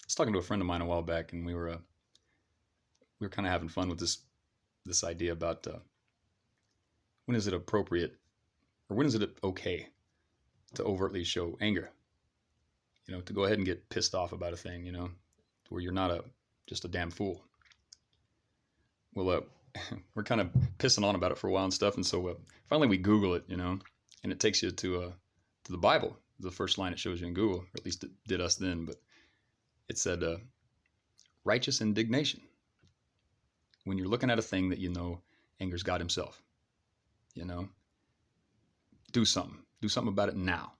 was talking to a friend of mine a while back, and we were kind of having fun with this idea about when is it appropriate or when is it okay to overtly show anger. To go ahead and get pissed off about a thing. Where you're not just a damn fool. Well, we're kind of pissing on about it for a while and stuff, and so finally we Google it, and it takes you to the Bible. The first line it shows you in Google, or at least it did us then, but it said righteous indignation. When you're looking at a thing that angers God himself, do something. Do something about it now.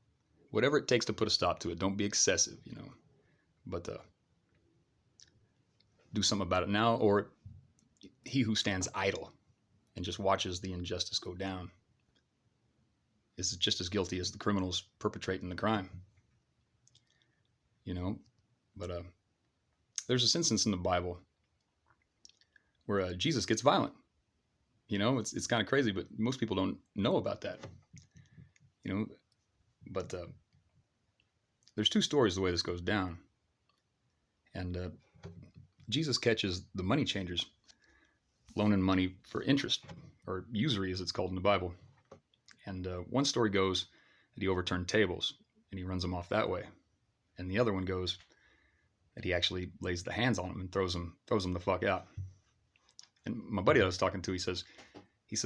Whatever it takes to put a stop to it. Don't be excessive, but do something about it now, or he who stands idle and just watches the injustice go down is just as guilty as the criminals perpetrating the crime. But there's this instance in the Bible where Jesus gets violent. It's kind of crazy, but most people don't know about that. But there's two stories the way this goes down. And Jesus catches the money changers loaning money for interest, or usury as it's called in the Bible. And one story goes that he overturned tables and he runs them off that way. And the other one goes that he actually lays the hands on them and throws them the fuck out. And my buddy I was talking to, he says,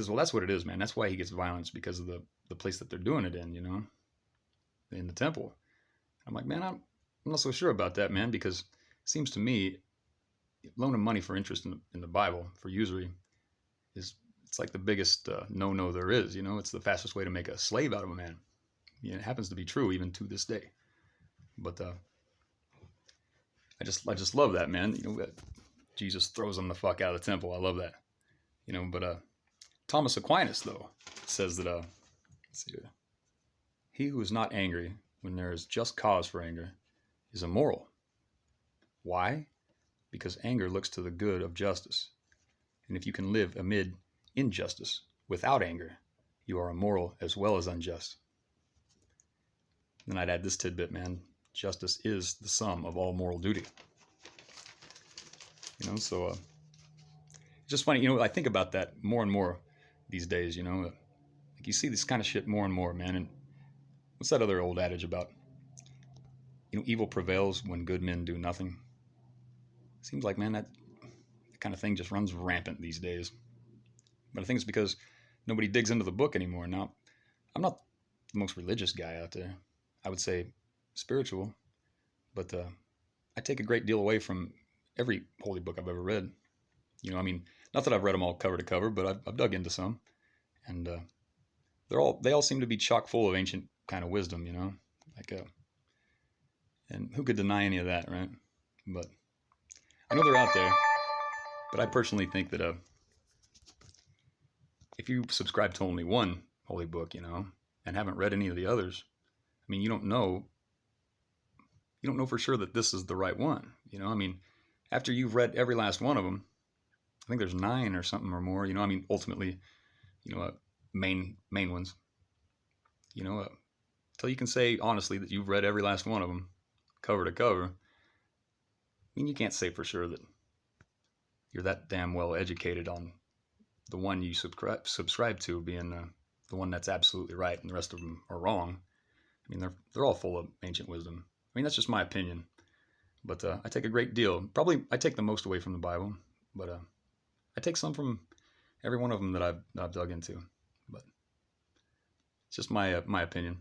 well, that's what it is, man. That's why he gets violence, because of the place that they're doing it in, in the temple. I'm like, man, I'm not so sure about that, man, because it seems to me loaning money for interest in the Bible for usury it's like the biggest no there is. It's the fastest way to make a slave out of a man. It happens to be true even to this day. But I just love that, man. That Jesus throws them the fuck out of the temple. I love that. But Thomas Aquinas though says that let's see here. He who is not angry when there is just cause for anger is immoral. Why? Because anger looks to the good of justice. And if you can live amid injustice without anger, you are immoral as well as unjust. Then I'd add this tidbit, man. Justice is the sum of all moral duty. So it's just funny, I think about that more and more these days, like you see this kind of shit more and more, man. And what's that other old adage about, evil prevails when good men do nothing? Seems like, man, that kind of thing just runs rampant these days. But I think it's because nobody digs into the book anymore. Now, I'm not the most religious guy out there. I would say spiritual, but I take a great deal away from every holy book I've ever read. Not that I've read them all cover to cover, but I've dug into some, and they all seem to be chock full of ancient kind of wisdom, and who could deny any of that, right? But I know they're out there, but I personally think that if you subscribe to only one holy book, and haven't read any of the others, you don't know for sure that this is the right one. After you've read every last one of them, I think there's 9 or something or more, ultimately, main ones, till you can say honestly that you've read every last one of them cover to cover. You can't say for sure that you're that damn well educated on the one you subscribe to being the one that's absolutely right and the rest of them are wrong. They're all full of ancient wisdom. That's just my opinion. But I take a great deal. Probably I take the most away from the Bible, but I take some from every one of them that I've dug into. But it's just my opinion.